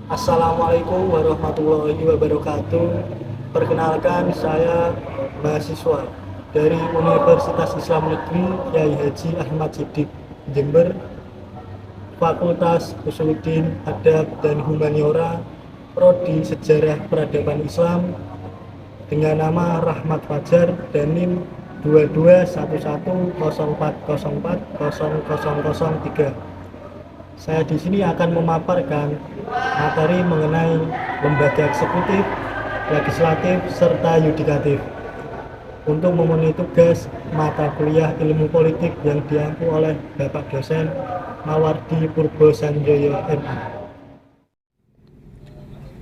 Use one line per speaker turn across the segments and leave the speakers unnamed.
Assalamualaikum warahmatullahi wabarakatuh. Perkenalkan, saya mahasiswa dari Universitas Islam Negeri Kyai Haji Ahmad Siddiq, Jember, Fakultas Usuluddin Adab dan Humaniora, Prodi Sejarah Peradaban Islam, dengan nama Rahmat Fajar dan NIM 221104040003. Saya di sini akan memaparkan materi mengenai lembaga eksekutif, legislatif, serta yudikatif untuk memenuhi tugas mata kuliah ilmu politik yang diampu oleh Bapak dosen Mawardi Purbo Sanjoyo MA.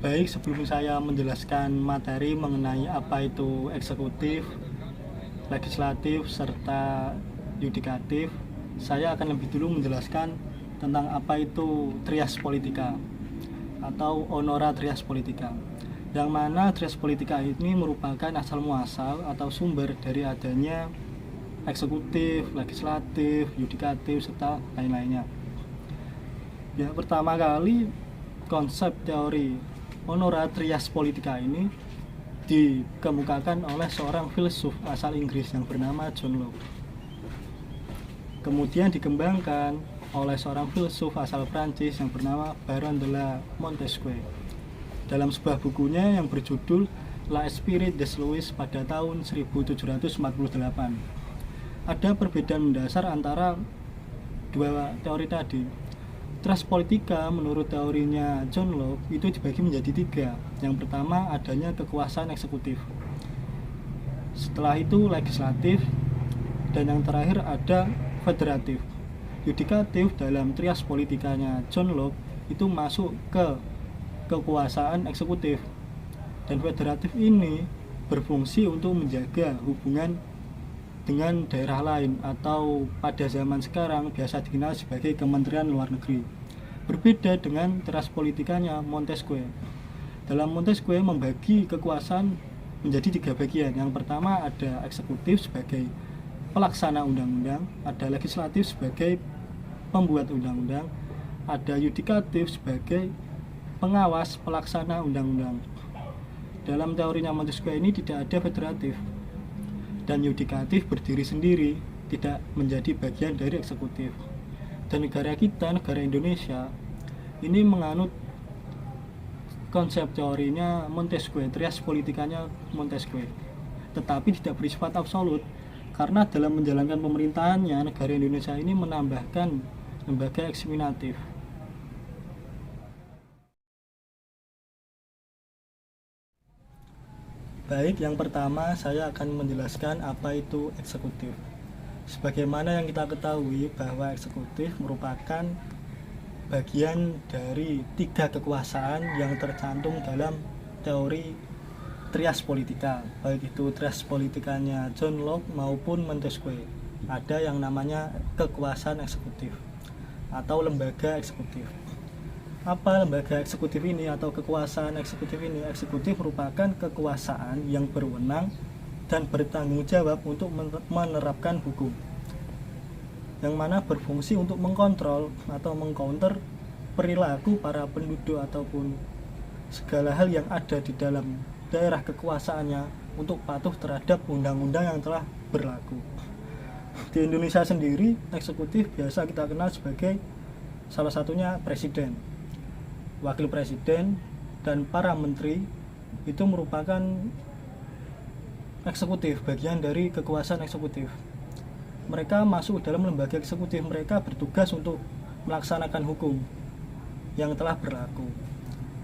Baik, sebelum saya menjelaskan materi mengenai apa itu eksekutif, legislatif, serta yudikatif, saya akan lebih dulu menjelaskan tentang apa itu trias politika atau honora trias politika, yang mana trias politika ini merupakan asal muasal atau sumber dari adanya eksekutif, legislatif, yudikatif, serta lain-lainnya. Ya, pertama kali konsep teori honora trias politika ini dikemukakan oleh seorang filsuf asal Inggris yang bernama John Locke. Kemudian dikembangkan oleh seorang filsuf asal Prancis yang bernama Baron de la Montesquieu dalam sebuah bukunya yang berjudul La Esprit des Lois pada tahun 1748. Ada perbedaan mendasar antara dua teori tadi. Trias politika menurut teorinya John Locke itu dibagi menjadi tiga. Yang pertama adanya kekuasaan eksekutif, setelah itu legislatif, dan yang terakhir ada federatif. Yudikatif dalam trias politikanya John Locke itu masuk ke kekuasaan eksekutif, dan federatif ini berfungsi untuk menjaga hubungan dengan daerah lain atau pada zaman sekarang biasa dikenal sebagai Kementerian Luar Negeri. Berbeda dengan trias politikanya Montesquieu. Dalam Montesquieu membagi kekuasaan menjadi tiga bagian. Yang pertama ada eksekutif sebagai pelaksana undang-undang, ada legislatif sebagai pembuat undang-undang, ada yudikatif sebagai pengawas pelaksana undang-undang. Dalam teorinya Montesquieu ini tidak ada federatif, dan yudikatif berdiri sendiri, tidak menjadi bagian dari eksekutif. Dan negara kita, negara Indonesia, ini menganut konsep teorinya Montesquieu, trias politikanya Montesquieu, tetapi tidak bersifat absolut, karena dalam menjalankan pemerintahannya negara Indonesia ini menambahkan lembaga eksaminatif. Baik, yang pertama saya akan menjelaskan apa itu eksekutif. Sebagaimana yang kita ketahui bahwa eksekutif merupakan bagian dari tiga kekuasaan yang tercantum dalam teori trias politika, baik itu trias politikanya John Locke maupun Montesquieu. Ada yang namanya kekuasaan eksekutif atau lembaga eksekutif. Apa lembaga eksekutif ini atau kekuasaan eksekutif ini? Eksekutif merupakan kekuasaan yang berwenang dan bertanggung jawab untuk menerapkan hukum, yang mana berfungsi untuk mengkontrol atau mengcounter perilaku para penduduk ataupun segala hal yang ada di dalam daerah kekuasaannya untuk patuh terhadap undang-undang yang telah berlaku. Di Indonesia sendiri, eksekutif biasa kita kenal sebagai salah satunya presiden, wakil presiden, dan para menteri. Itu merupakan eksekutif, bagian dari kekuasaan eksekutif. Mereka masuk dalam lembaga eksekutif, mereka bertugas untuk melaksanakan hukum yang telah berlaku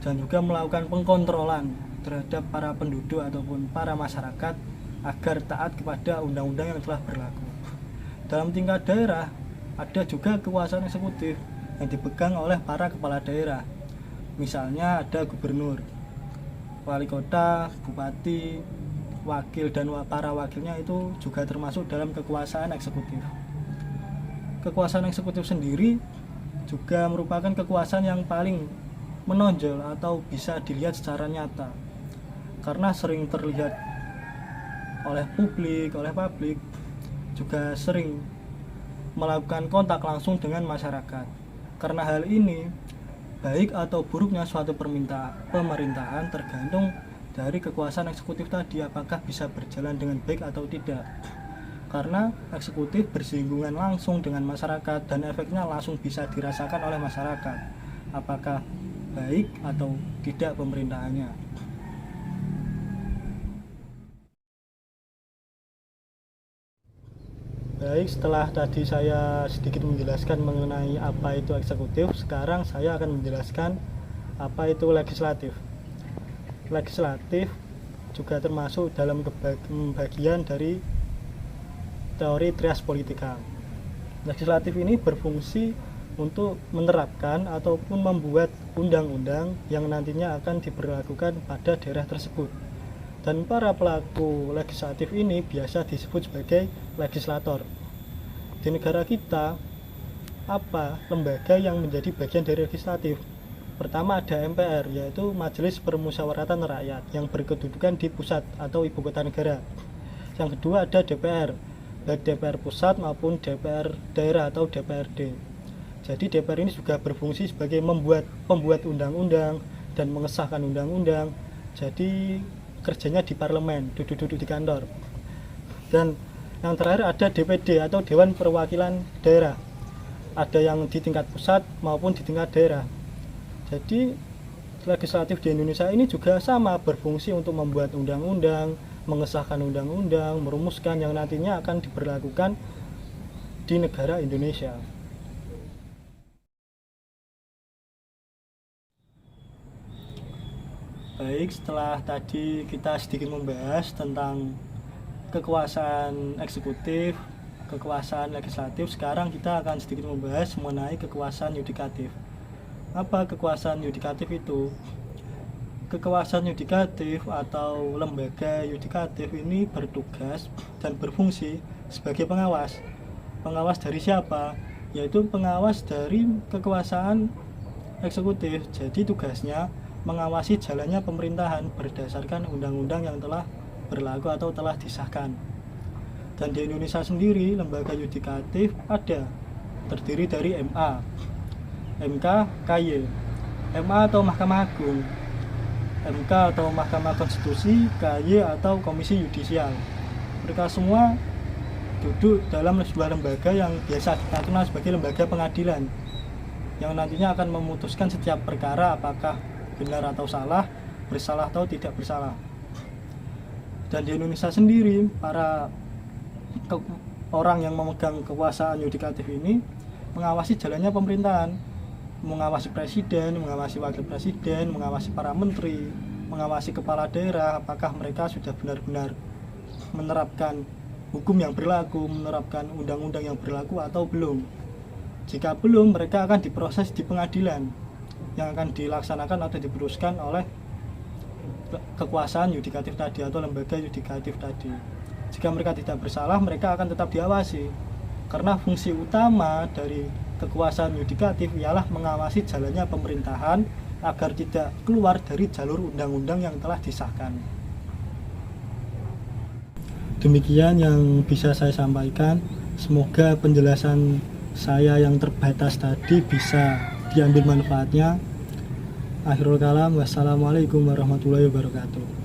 dan juga melakukan pengkontrolan terhadap para penduduk ataupun para masyarakat agar taat kepada undang-undang yang telah berlaku. Dalam tingkat daerah ada juga kekuasaan eksekutif yang dipegang oleh para kepala daerah. Misalnya ada gubernur, wali kota, bupati, wakil, dan para wakilnya itu juga termasuk dalam kekuasaan eksekutif. Kekuasaan eksekutif sendiri juga merupakan kekuasaan yang paling menonjol atau bisa dilihat secara nyata, karena sering terlihat oleh publik, juga sering melakukan kontak langsung dengan masyarakat. Karena hal ini, Baik atau buruknya suatu pemerintahan tergantung dari kekuasaan eksekutif tadi, apakah bisa berjalan dengan baik atau tidak. Karena eksekutif bersinggungan langsung dengan masyarakat dan efeknya langsung bisa dirasakan oleh masyarakat, apakah baik atau tidak pemerintahannya. Baik, setelah tadi saya sedikit menjelaskan mengenai apa itu eksekutif, sekarang saya akan menjelaskan apa itu legislatif. Legislatif juga termasuk dalam bagian dari teori trias politika. Legislatif ini berfungsi untuk menerapkan ataupun membuat undang-undang yang nantinya akan diberlakukan pada daerah tersebut. Dan para pelaku legislatif ini biasa disebut sebagai legislator. Di negara kita, apa lembaga yang menjadi bagian dari legislatif? Pertama ada MPR, yaitu Majelis Permusyawaratan Rakyat, yang berkedudukan di pusat atau ibu kota negara. Yang kedua ada DPR, baik DPR pusat maupun DPR daerah atau DPRD. Jadi DPR ini juga berfungsi sebagai pembuat undang-undang dan mengesahkan undang-undang. Jadi kerjanya di parlemen, duduk-duduk di kantor. Dan yang terakhir ada DPD atau Dewan Perwakilan Daerah. Ada yang di tingkat pusat maupun di tingkat daerah. Jadi legislatif di Indonesia ini juga sama, berfungsi untuk membuat undang-undang, mengesahkan undang-undang, merumuskan yang nantinya akan diberlakukan di negara Indonesia. Baik, setelah tadi kita sedikit membahas tentang kekuasaan eksekutif, kekuasaan legislatif, sekarang kita akan sedikit membahas mengenai kekuasaan yudikatif. Apa kekuasaan yudikatif itu? Kekuasaan yudikatif atau lembaga yudikatif ini bertugas dan berfungsi sebagai pengawas. Pengawas dari siapa? Yaitu pengawas dari kekuasaan eksekutif. Jadi tugasnya mengawasi jalannya pemerintahan berdasarkan undang-undang yang telah berlaku atau telah disahkan. Dan di Indonesia sendiri lembaga yudikatif ada, terdiri dari MA, MK, KY. MA atau Mahkamah Agung, MK atau Mahkamah Konstitusi, KY atau Komisi Yudisial. Mereka semua duduk dalam sebuah lembaga yang biasa kita kenal sebagai lembaga pengadilan, yang nantinya akan memutuskan setiap perkara apakah benar atau salah, bersalah atau tidak bersalah. Dan di Indonesia sendiri, para orang yang memegang kekuasaan yudikatif ini mengawasi jalannya pemerintahan, mengawasi presiden, mengawasi wakil presiden, mengawasi para menteri, mengawasi kepala daerah, apakah mereka sudah benar-benar menerapkan hukum yang berlaku, menerapkan undang-undang yang berlaku atau belum. Jika belum, mereka akan diproses di pengadilan yang akan dilaksanakan atau diteruskan oleh kekuasaan yudikatif tadi atau lembaga yudikatif tadi. Jika mereka tidak bersalah, mereka akan tetap diawasi, karena fungsi utama dari kekuasaan yudikatif ialah mengawasi jalannya pemerintahan agar tidak keluar dari jalur undang-undang yang telah disahkan. Demikian yang bisa saya sampaikan. Semoga penjelasan saya yang terbatas tadi bisa diambil manfaatnya. Akhirul kalam, wassalamualaikum warahmatullahi wabarakatuh.